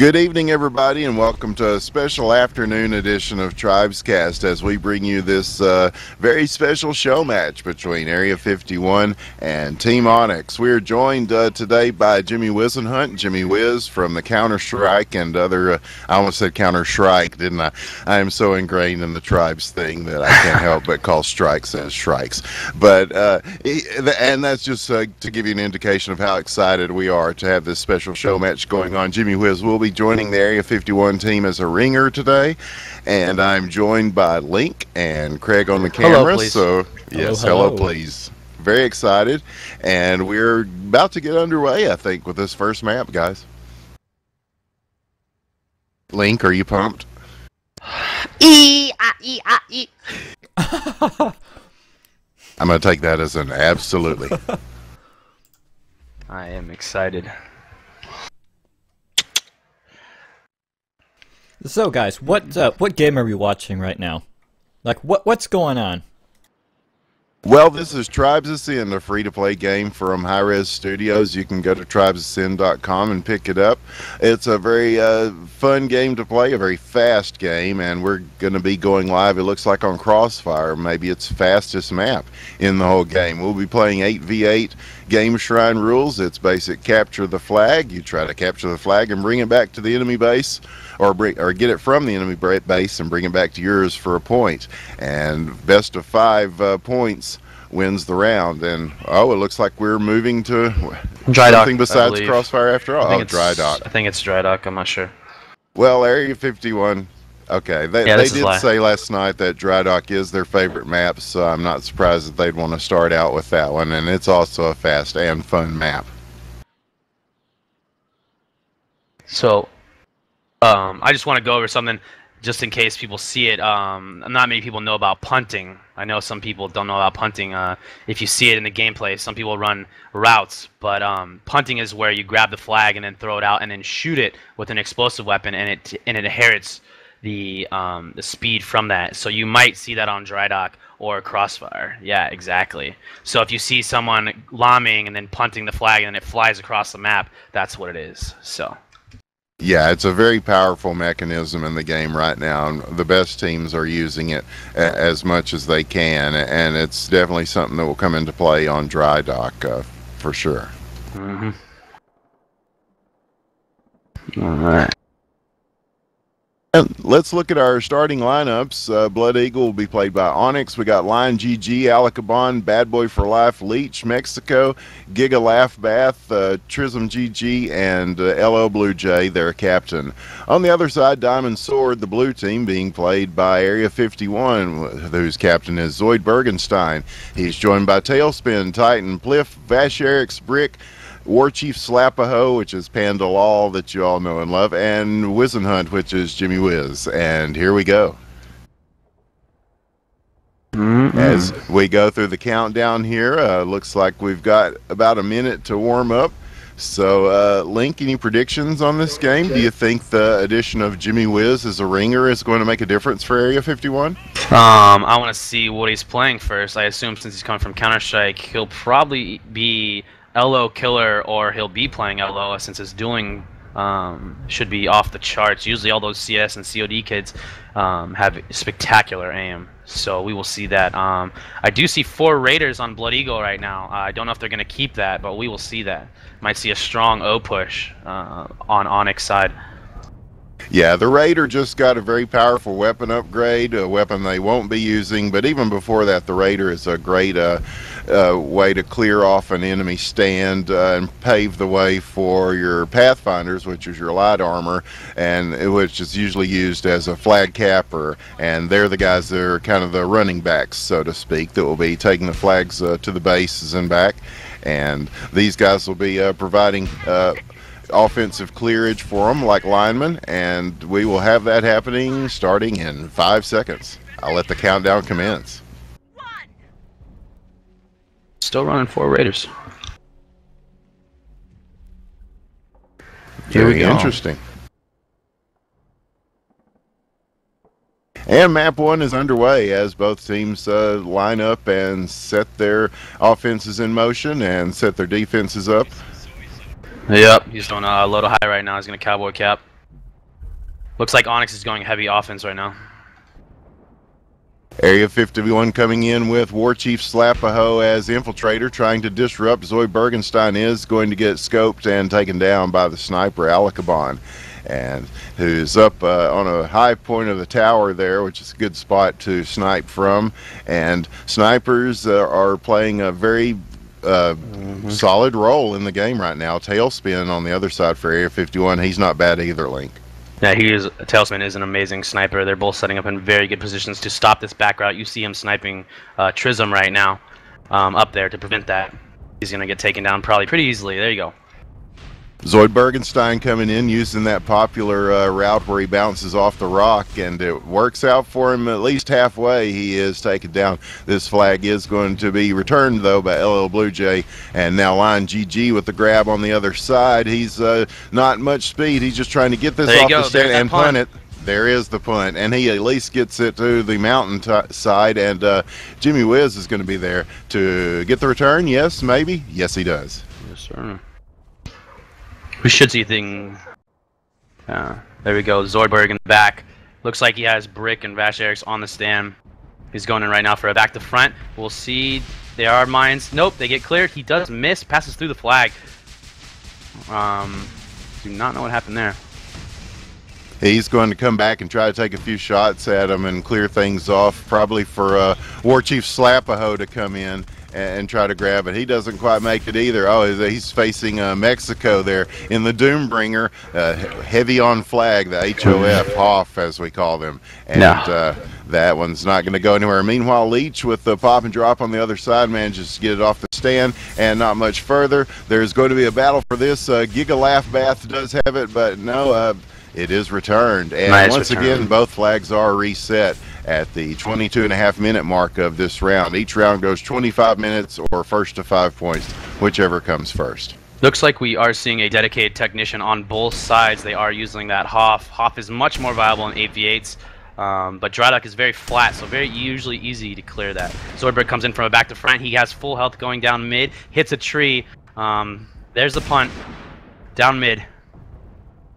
Good evening, everybody, and welcome to a special afternoon edition of Tribescast as we bring you this very special show match between Area 51 and Team Onyx. We are joined today by Jimmy Wizenhunt, Jimmy Wiz from the Counter-Strike and other, I almost said Counter-Strike, didn't I? I am so ingrained in the Tribes thing that I can't help but call strikes as strikes. But, and that's just to give you an indication of how excited we are to have this special show match going on. Jimmy Wiz will be joining the Area 51 team as a ringer today, and I'm joined by Link and Craig on the camera. Hello, so yes, hello, please. Very excited, and we're about to get underway, I think, with this first map, guys. Link, are you pumped? E. I'm gonna take that as an absolutely. I am excited. So, guys, what game are we watching right now? Like, what's going on? Well, this is Tribes Ascend, a free-to-play game from High Res Studios. You can go to tribesascend.com and pick it up. It's a very fun game to play, a very fast game, and we're going to be going live, it looks like, on Crossfire. Maybe it's fastest map in the whole game. We'll be playing 8v8 game shrine rules. It's basic capture the flag. You try to capture the flag and bring it back to the enemy base, or get it from the enemy base and bring it back to yours for a point. And best of 5 points wins the round. And it looks like we're moving to Dry dock, something besides Crossfire after all. Dry dock. I think it's dry dock. I'm not sure. Well, Area 51. Okay, they did say last night that Dry Dock is their favorite map, so I'm not surprised that they'd want to start out with that one. And it's also a fast and fun map. So, I just want to go over something just in case people see it. Not many people know about punting. I know some people don't know about punting. If you see it in the gameplay, some people run routes, but punting is where you grab the flag and then throw it out and then shoot it with an explosive weapon, and it inherits the speed from that. So you might see that on Dry Dock or Crossfire. Yeah, exactly. So if you see someone lomming and then punting the flag and then it flies across the map, that's what it is. So. Yeah, it's a very powerful mechanism in the game right now, and the best teams are using it as much as they can, and it's definitely something that will come into play on Dry Dock for sure. Mm-hmm. All right. And let's look at our starting lineups. Blood Eagle will be played by Onyx. We got Lion GG, Alakabon, Bad Boy for Life, Leech, Mexico, Giga Laugh Bath, Trism GG, and LL Blue Jay, their captain. On the other side, Diamond Sword, the blue team, being played by Area 51, whose captain is Zoid Bergenstein. He's joined by Tailspin, Titan, Pliff, Vasherix, Brick, War Chief Slapaho, which is Panda Law that you all know and love, and Wizenhunt, which is Jimmy Wiz. And here we go. As we go through the countdown here, looks like we've got about a minute to warm up. So, Link, any predictions on this game? Do you think the addition of Jimmy Wiz as a ringer is going to make a difference for Area 51? I want to see what he's playing first. I assume since he's coming from Counter-Strike, he'll probably be LO killer, or he'll be playing LO since his dueling should be off the charts. Usually all those CS and COD kids have spectacular aim, so we will see that. I do see 4 Raiders on Blood Eagle right now. I don't know if they're going to keep that, but we will see that. Might see a strong O push on Onyx side. Yeah, the Raider just got a very powerful weapon upgrade, a weapon they won't be using, but even before that, the Raider is a great way to clear off an enemy stand and pave the way for your Pathfinders, which is your light armor, and which is usually used as a flag capper, and they're the guys that are kind of the running backs, so to speak, that will be taking the flags to the bases and back, and these guys will be providing offensive clearage for them like linemen, and we will have that happening starting in 5 seconds. I'll let the countdown commence. Still running 4 Raiders. Very interesting. And map 1 is underway as both teams line up and set their offenses in motion and set their defenses up. Yep, he's doing a load of high right now. He's going to cowboy cap. Looks like Onyx is going heavy offense right now. Area 51 coming in with War Chief Slapaho as infiltrator, trying to disrupt. Zoe Bergenstein is going to get scoped and taken down by the sniper Alakabon, and who's up on a high point of the tower there, which is a good spot to snipe from. And snipers are playing a very solid role in the game right now. Tailspin on the other side for Area 51. He's not bad either, Link. Yeah, Tailspin is an amazing sniper. They're both setting up in very good positions to stop this back route. You see him sniping Trism right now up there to prevent that. He's going to get taken down probably pretty easily. There you go. Zoid Bergenstein coming in using that popular route where he bounces off the rock, and it works out for him at least halfway. He is taken down. This flag is going to be returned, though, by LL Blue Jay. And now Line GG with the grab on the other side. He's not much speed. He's just trying to get this off the stand and punt it. There is the punt, and he at least gets it to the mountain side, and Jimmy Wiz is going to be there to get the return. Yes, maybe? Yes, he does. Yes, sir. We should see thing. There we go. Zoidberg in the back. Looks like he has Brick and Vash Eriks on the stand. He's going in right now for a back to front. We'll see. They are mines. Nope, they get cleared. He does miss. Passes through the flag. Do not know what happened there. He's going to come back and try to take a few shots at him and clear things off, probably for War Chief Slapaho to come in and try to grab it. He doesn't quite make it either. Oh, he's facing Mexico there in the Doombringer, heavy on flag, the HOF, as we call them. And that one's not going to go anywhere. Meanwhile, Leech with the pop and drop on the other side manages to get it off the stand, and not much further. There's going to be a battle for this. Giga Laugh Bath does have it, but no, it is returned. And nice once return. again, both flags are reset at the 22.5-minute mark of this round. Each round goes 25 minutes or first to 5 points, whichever comes first. Looks like we are seeing a dedicated technician on both sides. They are using that Hoff. Hoff is much more viable in 8v8s, but Dryduck is very flat, so usually easy to clear that. Zoidberg comes in from a back to front. He has full health going down mid, hits a tree. There's the punt. Down mid.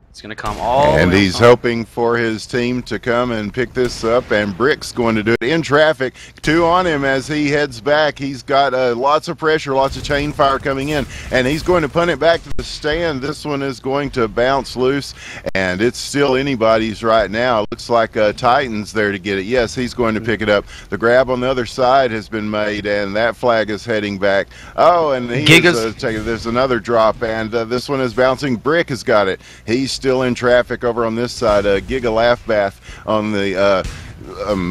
It's going to come all the way. And he's hoping for his team to come and pick this up, and Brick's going to do it in traffic. 2 on him as he heads back. He's got lots of pressure, lots of chain fire coming in, and he's going to punt it back to the stand. This one is going to bounce loose, and it's still anybody's right now. It looks like Titan's there to get it. Yes, he's going to pick it up. The grab on the other side has been made, and that flag is heading back. Oh, and there's another drop, and this one is bouncing. Brick has got it. He's still in traffic over on this side. Giga Laugh Bath on the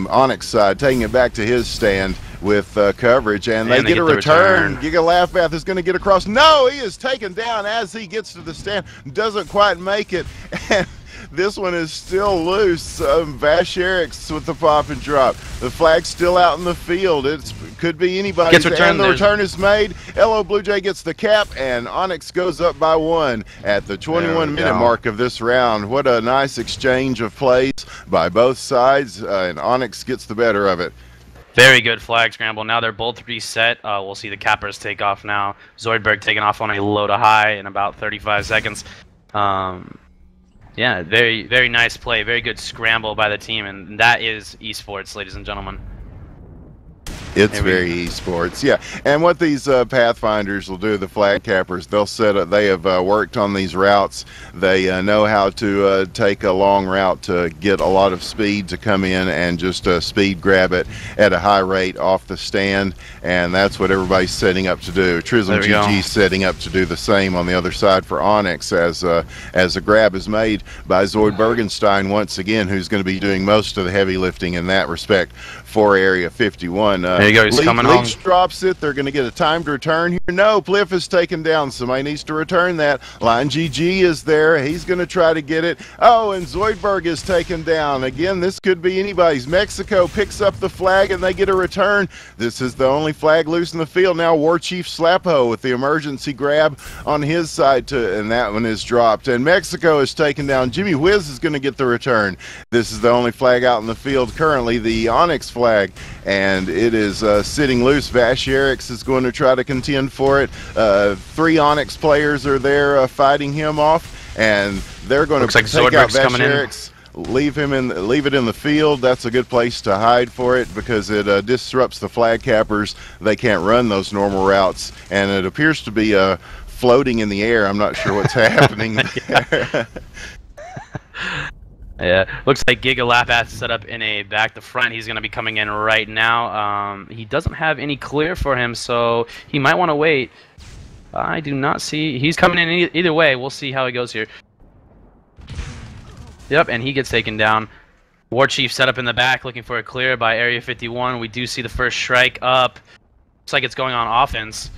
Onyx side, taking it back to his stand with coverage, and they get a return. Giga Laugh Bath is going to get across. No, he is taken down as he gets to the stand. Doesn't quite make it. And this one is still loose. Vash Eriks with the pop and drop. The flag's still out in the field. It could be anybody's. And the return is made. LO Blue Jay gets the cap, and Onyx goes up by 1 at the 21-minute mark of this round. What a nice exchange of plays by both sides, and Onyx gets the better of it. Very good flag scramble. Now they're both reset. We'll see the cappers take off now. Zoidberg taking off on a low to high in about 35 seconds. Yeah, very, very nice play. Very good scramble by the team, and that is esports, ladies and gentlemen. It's very esports, yeah. And what these Pathfinders will do, the flag cappers, they'll set up. They have worked on these routes. They know how to take a long route to get a lot of speed to come in and just speed grab it at a high rate off the stand, and that's what everybody's setting up to do. Trism GG setting up to do the same on the other side for Onyx as a grab is made by Zoid Bergenstein once again, who's going to be doing most of the heavy lifting in that respect for Area 51. There you go, he's coming home. Leech drops it. They're going to get a timed return here. No, Pliff is taken down. Somebody needs to return that. Line GG is there. He's going to try to get it. Oh, and Zoidberg is taken down. Again, this could be anybody's. Mexico picks up the flag, and they get a return. This is the only flag loose in the field. Now War Chief Slapo with the emergency grab on his side, and that one is dropped. And Mexico is taken down. Jimmy Wiz is going to get the return. This is the only flag out in the field currently, the Onyx flag, and it is sitting loose. Vash Eriks is going to try to contend for it. 3 Onyx players are there fighting him off, and they're going to take out Vash Eriks. leave it in the field. That's a good place to hide for it because it disrupts the flag cappers. They can't run those normal routes, and it appears to be floating in the air. I'm not sure what's happening there. Yeah, looks like Gigalap set up in a back to front. He's going to be coming in right now. He doesn't have any clear for him, so he might want to wait. I do not see... He's coming in either way. We'll see how he goes here. Yep, and he gets taken down. War Chief set up in the back looking for a clear by Area 51. We do see the first strike up. Looks like it's going on offense.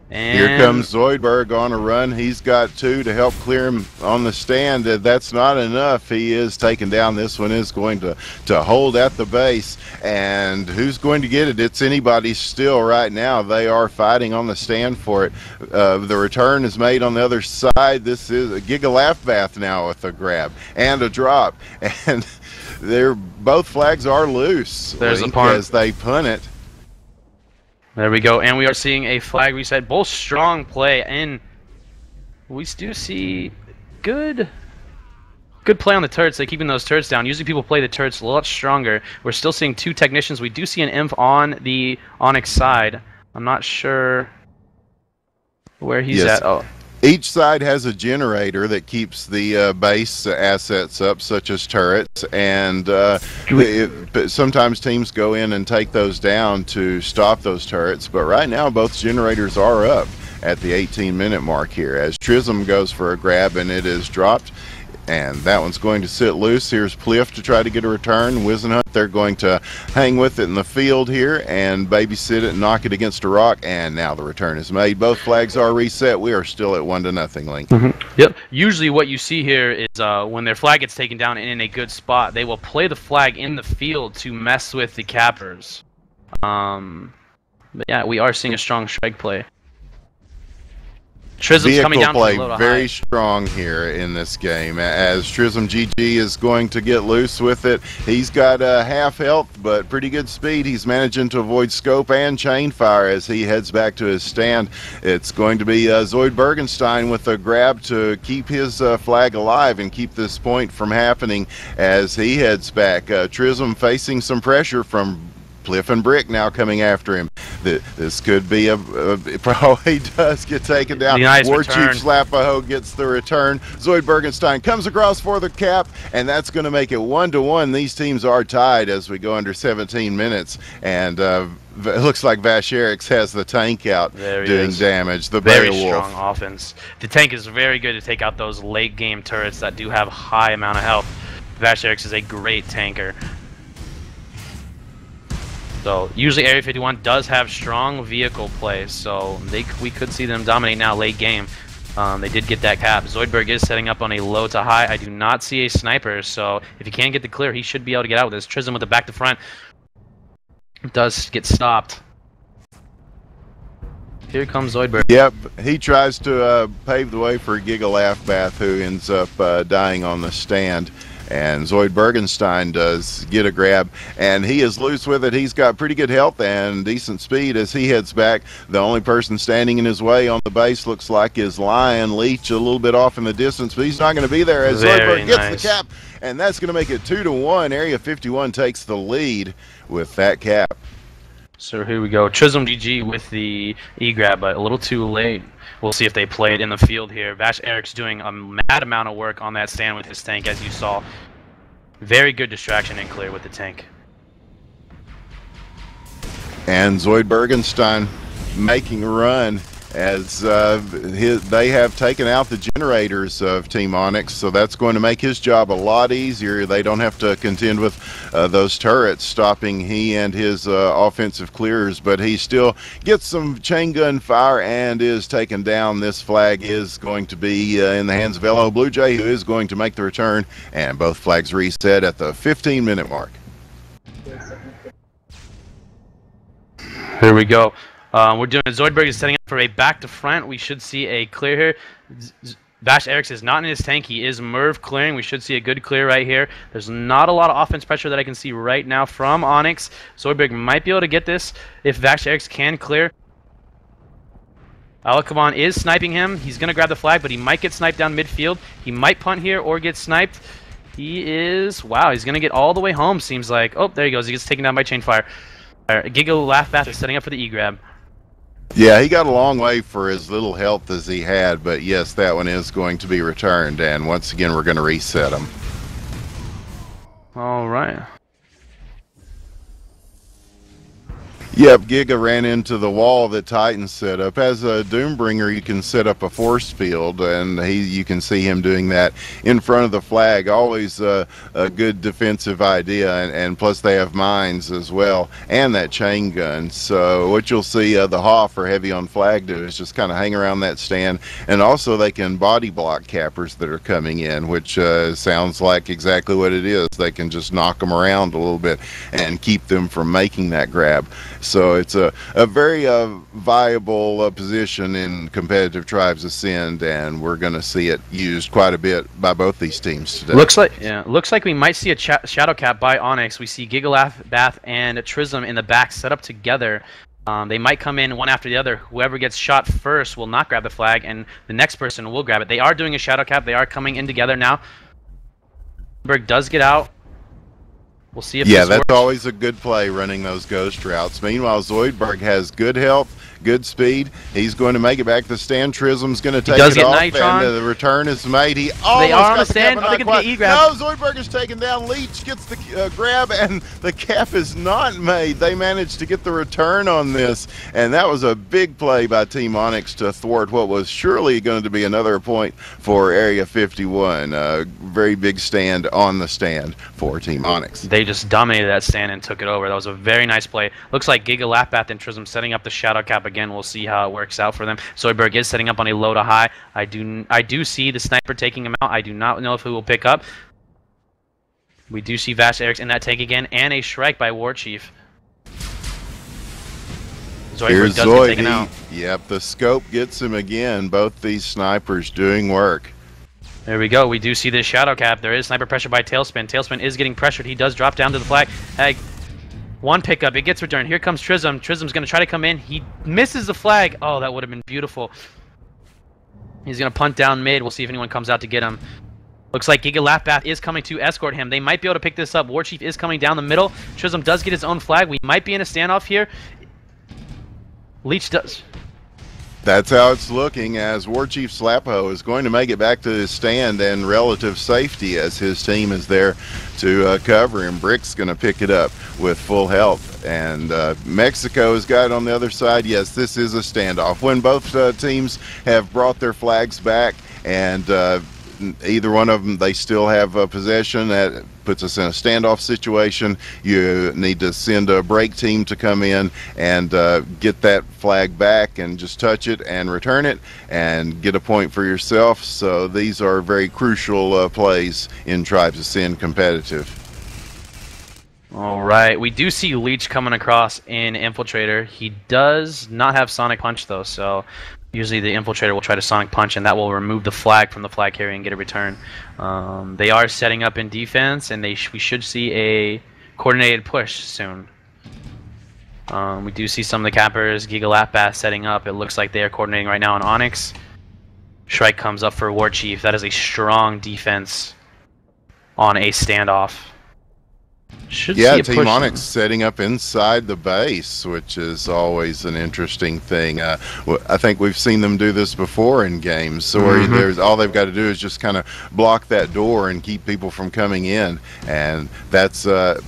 And here comes Zoidberg on a run. He's got 2 to help clear him on the stand. That's not enough. He is taken down. This one is going to hold at the base. And who's going to get it? It's anybody still right now. They are fighting on the stand for it. The return is made on the other side. This is a Gigalap Bath now with a grab and a drop. And both flags are loose. There's a punt as they punt it. There we go, and we are seeing a flag reset. Both strong play, and we do see good play on the turrets. They're keeping those turrets down. Usually people play the turrets a lot stronger. We're still seeing 2 technicians. We do see an imp on the Onyx side. I'm not sure where he's at. Oh. Each side has a generator that keeps the base assets up, such as turrets, and sometimes teams go in and take those down to stop those turrets, but right now both generators are up at the 18-minute mark here as Trism goes for a grab and it is dropped. And that one's going to sit loose. Here's Pliff to try to get a return. Wizenhunt, they're going to hang with it in the field here and babysit it and knock it against a rock. And now the return is made. Both flags are reset. We are still at 1-0, Link. Yep. Usually what you see here is when their flag gets taken down and in a good spot, they will play the flag in the field to mess with the cappers. But yeah, we are seeing a strong strike play. Trism's coming down play from low to very high. strong here in this game as Trism GG is going to get loose with it. He's got half health but pretty good speed. He's managing to avoid scope and chain fire as he heads back to his stand. It's going to be Zoid Bergenstein with a grab to keep his flag alive and keep this point from happening as he heads back. Trism facing some pressure from Pliff and Brick now coming after him. This could be he does get taken down. Nice War return. Chief Slapaho gets the return. Zoid Bergenstein comes across for the cap, and that's going to make it 1-1. These teams are tied as we go under 17 minutes, and it looks like Vasherix has the tank out doing damage. The very Beowulf. strong offense. The tank is very good to take out those late game turrets that do have a high amount of health. Vasherix is a great tanker. So usually Area 51 does have strong vehicle play, so we could see them dominate now late game. They did get that cap. Zoidberg is setting up on a low to high. I do not see a sniper, so if he can get the clear, he should be able to get out with this. Trism with the back to front does get stopped. Here comes Zoidberg. Yep, he tries to pave the way for Gigalaf Bath, who ends up dying on the stand. And Zoid Bergenstein does get a grab, and he is loose with it. He's got pretty good health and decent speed as he heads back. The only person standing in his way on the base looks like is Lion Leech, a little bit off in the distance, but he's not going to be there as Zoidberg gets the cap, and that's going to make it 2-1. Area 51 takes the lead with that cap. So here we go. Trism GG with the E-grab, but a little too late. We'll see if they play it in the field here. Vash Eric's doing a mad amount of work on that stand with his tank, as you saw. Very good distraction and clear with the tank. And Zoid Bergenstein making a run as they have taken out the generators of Team Onyx, so that's going to make his job a lot easier. They don't have to contend with those turrets stopping he and his offensive clears, but he still gets some chain gun fire and is taken down. This flag is going to be in the hands of LO Blue Jay, who is going to make the return, and both flags reset at the 15-minute mark. Here we go. We're doing Zoidberg is setting up for a back to front. We should see a clear here. Vash Eriks is not in his tank. He is Merv clearing. We should see a good clear right here. There's not a lot of offense pressure that I can see right now from Onyx. Zoidberg might be able to get this if Vash Eriks can clear. Alakabon is sniping him. He's going to grab the flag, but he might get sniped down midfield. He might punt here or get sniped. He is... Wow, he's going to get all the way home, seems like. Oh, there he goes. He gets taken down by Chainfire. Giga Laugh Bath is setting up for the E-grab. Yeah, he got a long way for as little health as he had, but yes, that one is going to be returned, and once again, we're going to reset him. All right. Yep, Giga ran into the wall that Titan set up. As a Doombringer, you can set up a force field, and you can see him doing that in front of the flag. Always a good defensive idea, and plus they have mines as well, and that chain gun. So what you'll see the Hoff or Heavy on Flag do is just kind of hang around that stand, and also they can body block cappers that are coming in, which sounds like exactly what it is. They can just knock them around a little bit and keep them from making that grab. So it's a very viable position in competitive Tribes Ascend, and we're going to see it used quite a bit by both these teams today. Looks like we might see a shadow cap by Onyx. We see Giga Bath and Trism in the back set up together. They might come in one after the other. Whoever gets shot first will not grab the flag, and the next person will grab it. They are doing a shadow cap. They are coming in together now. Berg does get out. We'll see if that's works. Always a good play, running those ghost routes. Meanwhile, Zoidberg has good health, good speed. He's going to make it back to the stand. Trism's going to take it off, Nitron. And the return is made. He almost they are on got the stand. Cap, They can get E-grab. No, Zoidberg is taken down. Leech gets the grab, and the cap is not made. They managed to get the return on this, and that was a big play by Team Onyx to thwart what was surely going to be another point for Area 51. Very big stand on the stand for Team Onyx. They just dominated that stand and took it over. That was a very nice play. Looks like Giga Laughtbath and Trism setting up the shadow cap again. We'll see how it works out for them. Zoidberg is setting up on a low to high. I do see the sniper taking him out. I do not know if he will pick up. We do see Vash Eriks in that take again, and a Shrike by War Chief. Here's Zoid. Get taken out. Yep, the scope gets him again. Both these snipers doing work. There we go. We do see this shadow cap. There is sniper pressure by Tailspin. Tailspin is getting pressured. He does drop down to the flag. One pickup. It gets returned. Here comes Trism. Trism's going to try to come in. He misses the flag. Oh, that would have been beautiful. He's going to punt down mid. We'll see if anyone comes out to get him. Looks like Giga Laughtbath is coming to escort him. They might be able to pick this up. War Chief is coming down the middle. Trism does get his own flag. We might be in a standoff here. Leech does. That's how it's looking, as War Chief Slapho is going to make it back to his stand and relative safety as his team is there to cover him. Brick's going to pick it up with full health, and Mexico has got it on the other side. Yes, this is a standoff. When both teams have brought their flags back, and either one of them, they still have possession. That puts us in a standoff situation. You need to send a break team to come in and get that flag back and just touch it and return it and get a point for yourself. So these are very crucial plays in Tribes Ascend competitive. All right, we do see Leech coming across in Infiltrator. He does not have Sonic Punch though, so usually the Infiltrator will try to Sonic Punch, and that will remove the flag from the flag carrier and get a return. They are setting up in defense, and we should see a coordinated push soon. We do see some of the cappers, Giga Laughtbath setting up. It looks like they are coordinating right now on Onyx. Shrike comes up for War Chief. That is a strong defense on a standoff. Yeah, Team Onyx setting up inside the base, which is always an interesting thing. I think we've seen them do this before in games, so where all they've got to do is just kind of block that door and keep people from coming in. And that's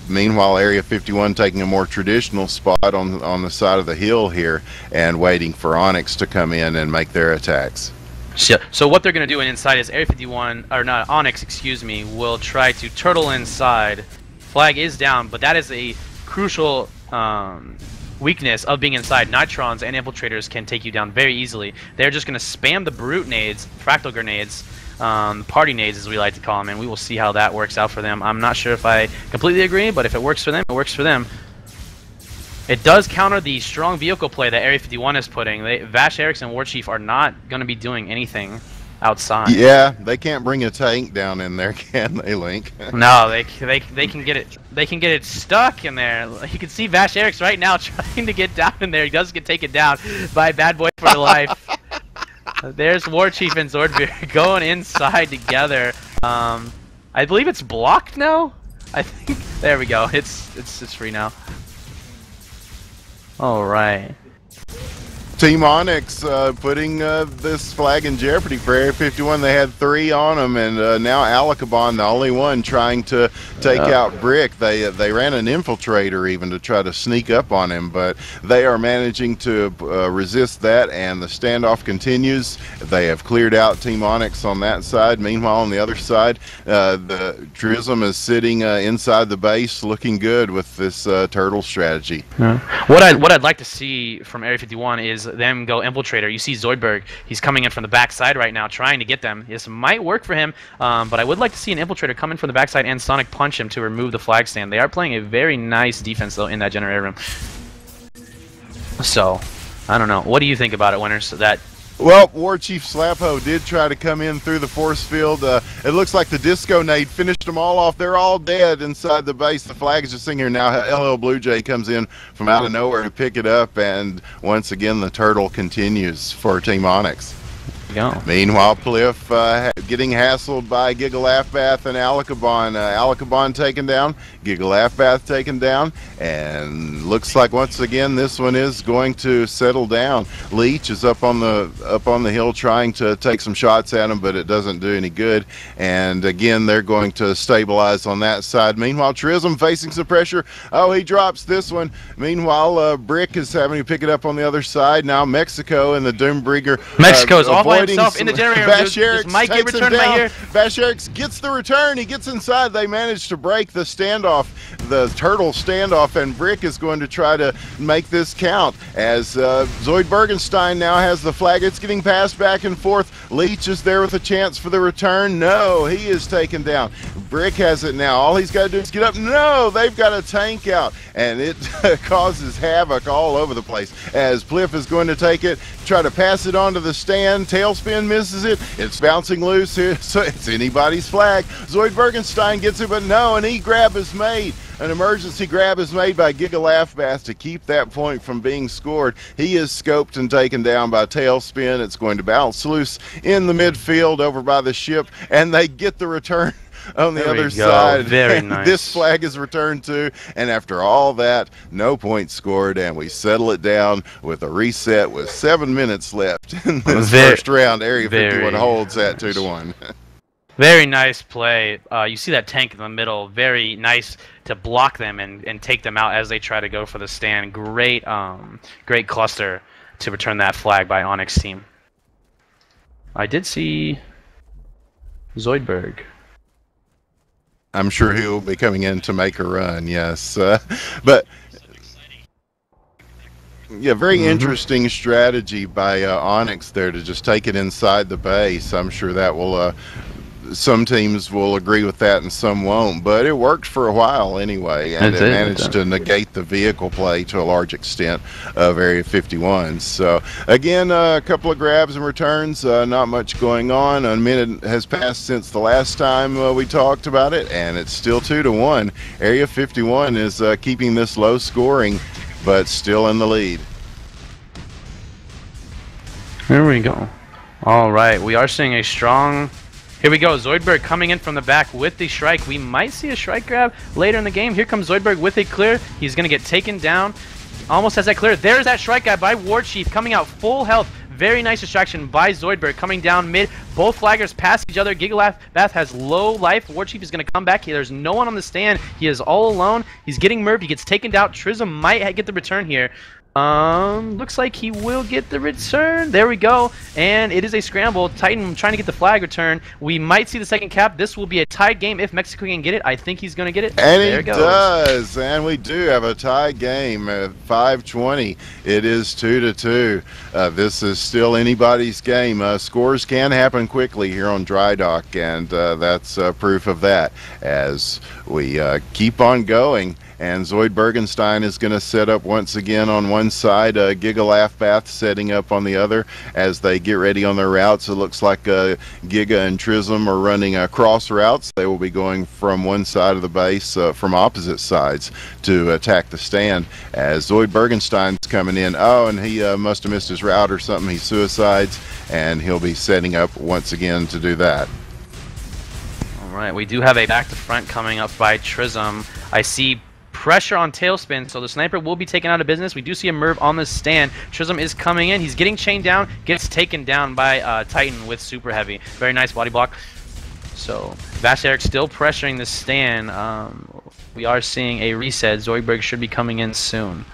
meanwhile Area 51 taking a more traditional spot on the side of the hill here and waiting for Onyx to come in and make their attacks. So what they're going to do inside is Area 51, or not, Onyx, excuse me, will try to turtle inside. Flag is down, but that is a crucial weakness of being inside. Nitrons and Infiltrators can take you down very easily. They're just going to spam the Brute nades, Fractal Grenades, Party nades as we like to call them, and we will see how that works out for them. I'm not sure if I completely agree, but if it works for them, it works for them. It does counter the strong vehicle play that Area 51 is putting. Vash Eriks and War Chief are not going to be doing anything outside. Yeah, they can't bring a tank down in there, can they, Link? No, they can get it. They can get it stuck in there. You can see Vash Eriks right now trying to get down in there. He does get taken down by Bad Boy for Life. There's War Chief and Zoidberg going inside together. I believe it's blocked now. I think there we go. It's free now. All right. Team Onyx putting this flag in jeopardy for Area 51. They had 3 on them, and now Alakabon, the only one trying to take out Brick. They ran an infiltrator even to try to sneak up on him, but they are managing to resist that, and the standoff continues. They have cleared out Team Onyx on that side. Meanwhile, on the other side, the Trism is sitting inside the base, looking good with this turtle strategy. What I'd like to see from Area 51 is them go infiltrator. You see Zoidberg, he's coming in from the backside right now, trying to get them. This might work for him, but I would like to see an infiltrator come in from the backside and Sonic punch him to remove the flag stand. They are playing a very nice defense though in that generator room. So, I don't know. What do you think about it, Winners? Well, War Chief Slapho did try to come in through the force field. It looks like the Disco Nade finished them all off. They're all dead inside the base. The flag is just sitting here now. LL Blue Jay comes in from out of nowhere to pick it up, and once again the turtle continues for Team Onyx. Go. Meanwhile, Pliff getting hassled by Gigalaugh and Alakabon. Alakabon taken down, Gigalaugh taken down, and looks like once again this one is going to settle down. Leech is up on the hill trying to take some shots at him, but it doesn't do any good. And again, they're going to stabilize on that side. Meanwhile, Trism facing some pressure. Oh, he drops this one. Meanwhile, Brick is having to pick it up on the other side. Now Mexico and the Doombrigger. Mexico's off by himself in the generator. Vasherix might get returned by here. Vasherix gets the return. He gets inside. They manage to break the standoff, the turtle standoff, and Brick is going to try to make this count as Zoidbergenstein now has the flag. It's getting passed back and forth. Leech is there with a chance for the return. No, he is taken down. Brick has it now. All he's got to do is get up. No, they've got a tank out, and it causes havoc all over the place as Pliff is going to take it, try to pass it onto the stand. Tailspin misses it. It's bouncing loose here, so it's anybody's flag. Zoidbergenstein gets it, but no, an E-grab is made. An emergency grab is made by Gigalaugh to keep that point from being scored. He is scoped and taken down by Tailspin. It's going to bounce loose in the midfield over by the ship, and they get the return on the other side. Very nice. This flag is returned to, and after all that, no points scored, and we settle it down with a reset with 7 minutes left in this first round. Area 51 holds at 2-1. Very nice play. You see that tank in the middle. Very nice to block them and take them out as they try to go for the stand. Great, great cluster to return that flag by Onyx team. I did see Zoidberg. I'm sure he'll be coming in to make a run, yes. But, yeah, very interesting strategy by Onyx there to just take it inside the base. I'm sure that will, some teams will agree with that and some won't. But it worked for a while anyway, and it managed to negate the vehicle play to a large extent of Area 51. So, again, a couple of grabs and returns, not much going on. A minute has passed since the last time we talked about it, and it's still 2-1. Area 51 is keeping this low scoring, but still in the lead. There we go. All right, we are seeing a strong... Here we go, Zoidberg coming in from the back with the strike. We might see a strike grab later in the game. Here comes Zoidberg with a clear. He's going to get taken down. Almost has that clear. There's that strike grab by War Chief coming out full health. Very nice distraction by Zoidberg coming down mid. Both flaggers pass each other. Gigalaugh has low life. War Chief is going to come back. There's no one on the stand. He is all alone. He's getting murked. He gets taken down. Trism might get the return here. Looks like he will get the return. There we go. And it is a scramble. Titan trying to get the flag return. We might see the second cap. This will be a tied game if Mexico can get it. I think he's going to get it. And there he does. And we do have a tie game at 5:20. It is 2-2. This is still anybody's game. Scores can happen quickly here on Dry Dock, and that's proof of that as we keep on going. and Zoid Bergenstein is going to set up once again on one side, Giga Laugh Bath setting up on the other as they get ready on their routes. It looks like Giga and Trism are running cross routes. They will be going from one side of the base from opposite sides to attack the stand as Zoid Bergenstein's coming in. Oh, and he must have missed his route or something. He suicides, and he'll be setting up once again to do that. All right, we do have a back to front coming up by Trism. I see pressure on Tailspin, so the sniper will be taken out of business. We do see a Merv on the stand. Trism is coming in. He's getting chained down, gets taken down by Titan with super heavy. Very nice body block. So Vash Eric still pressuring the stand. We are seeing a reset. Zoidberg should be coming in soon.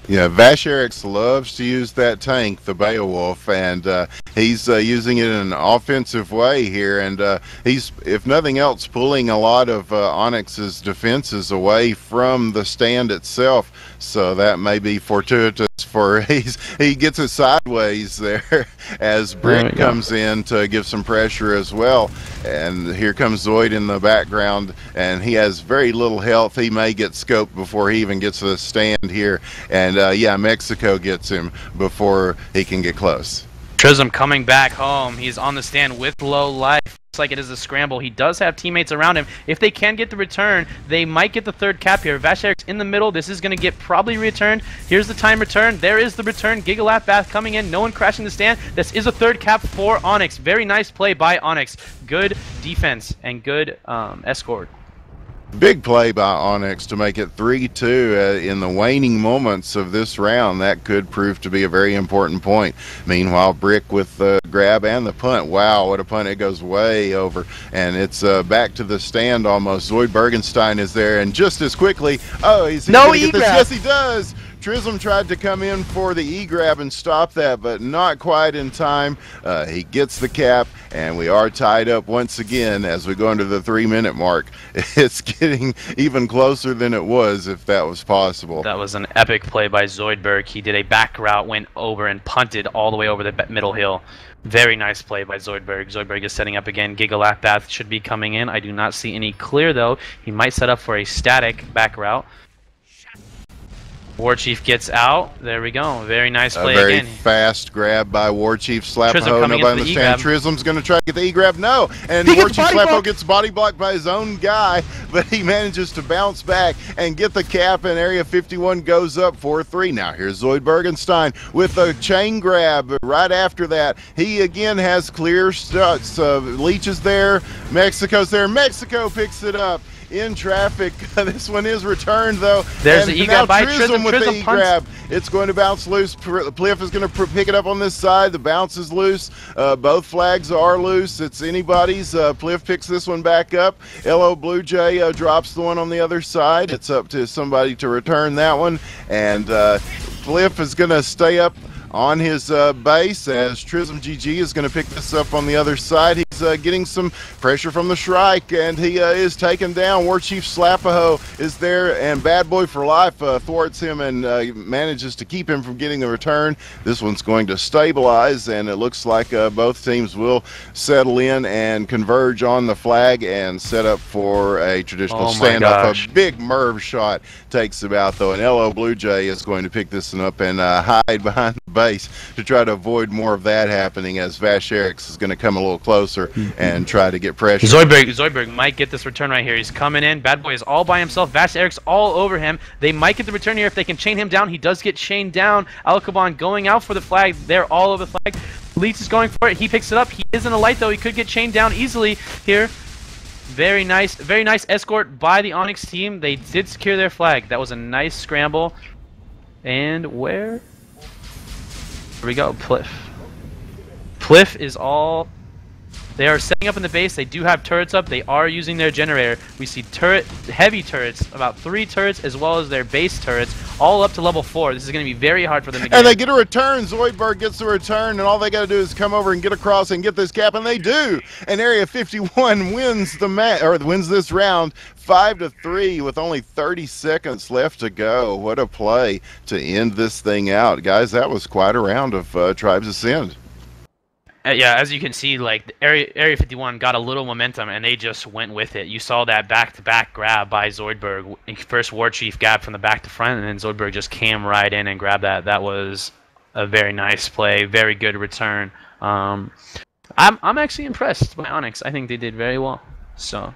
Yeah, Vash Eric loves to use that tank, the Beowulf, and he's using it in an offensive way here, and he's, if nothing else, pulling a lot of Onyx's defenses away from the stand itself, so that may be fortuitous for he gets it sideways there as Brick comes in to give some pressure as well, and here comes Zoid in the background, and he has very little health. He may get scoped before he even gets to the stand here, and yeah, Mexico gets him before he can get close. Trism coming back home. He's on the stand with low life. Looks like it is a scramble. He does have teammates around him. If they can get the return, they might get the third cap here. Vash Eric's in the middle. This is going to get probably returned. Here's the time return. There is the return. Giga Laugh Bath coming in. No one crashing the stand. This is a third cap for Onyx. Very nice play by Onyx. Good defense and good escort. Big play by Onyx to make it 3-2 in the waning moments of this round. That could prove to be a very important point. Meanwhile, Brick with the grab and the punt. Wow, what a punt. It goes way over, and it's back to the stand almost. Zoid Bergenstein is there, and just as quickly, oh, he's no going to get this. E-grab. Yes, he does. Trism tried to come in for the E-grab and stop that, but not quite in time. He gets the cap, and we are tied up once again as we go into the 3-minute mark. It's getting even closer than it was, if that was possible. That was an epic play by Zoidberg. He did a back route, went over, and punted all the way over the middle hill. Very nice play by Zoidberg. Zoidberg is setting up again. Giga Laugh Bath should be coming in. I do not see any clear, though. He might set up for a static back route. Warchief gets out. There we go. Very nice play again. Very fast grab by Warchief. Slap-ho, nobody on the stand. Trism's going to try to get the E-grab. No! And Warchief Slap-ho gets body blocked by his own guy, but he manages to bounce back and get the cap, and Area 51 goes up 4-3. Now here's Zoid Bergenstein with a chain grab. Right after that, he again has clear shots. Leech is there. Mexico's there. Mexico picks it up in traffic. This one is returned, though. There's the E-grab by Trism with the E-grab. It's going to bounce loose. Pliff is going to pick it up on this side. The bounce is loose. Both flags are loose. It's anybody's. Pliff picks this one back up. LO Blue Jay drops the one on the other side. It's up to somebody to return that one. And Pliff is going to stay up on his base as Trism GG is going to pick this up on the other side. He's getting some pressure from the Shrike, and he is taken down. Warchief Slap-a-ho is there, and Bad Boy for Life thwarts him and manages to keep him from getting the return. This one's going to stabilize, and it looks like both teams will settle in and converge on the flag and set up for a traditional standoff. A big Merv shot takes him out, though, and LO Blue Jay is going to pick this one up and hide behind the base to try to avoid more of that happening, as Vash Eric's is going to come a little closer and try to get pressure. Zoidberg might get this return right here. He's coming in. Bad Boy is all by himself. Vash Eric's all over him. They might get the return here if they can chain him down. He does get chained down. Alcabon going out for the flag. They're all over the flag. Leech is going for it. He picks it up. He is in a light, though. He could get chained down easily here. Very nice escort by the Onyx team. They did secure their flag. That was a nice scramble. And where? Here we go, Pliff. Pliff is all... They are setting up in the base. They do have turrets up. They are using their generator. We see heavy turrets, about 3 turrets, as well as their base turrets, all up to level 4. This is going to be very hard for them to get. And they get a return. Zoidberg gets the return, and all they got to do is come over and get across and get this cap, and they do. And Area 51 wins the match, or wins this round 5-3 with only 30 seconds left to go. What a play to end this thing out, guys. That was quite a round of Tribes Ascend. Yeah, as you can see, like Area 51 got a little momentum, and they just went with it. You saw that back-to-back grab by Zoidberg, first War Chief grab from the back to front, and then Zoidberg just came right in and grabbed that. That was a very nice play, very good return. I'm actually impressed by Onyx. I think they did very well. So.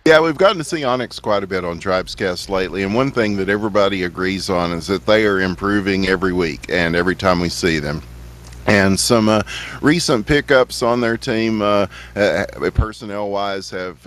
Yeah, we've gotten to see Onyx quite a bit on Tribescast lately, and one thing that everybody agrees on is that they are improving every week and every time we see them. And some recent pickups on their team, personnel-wise, have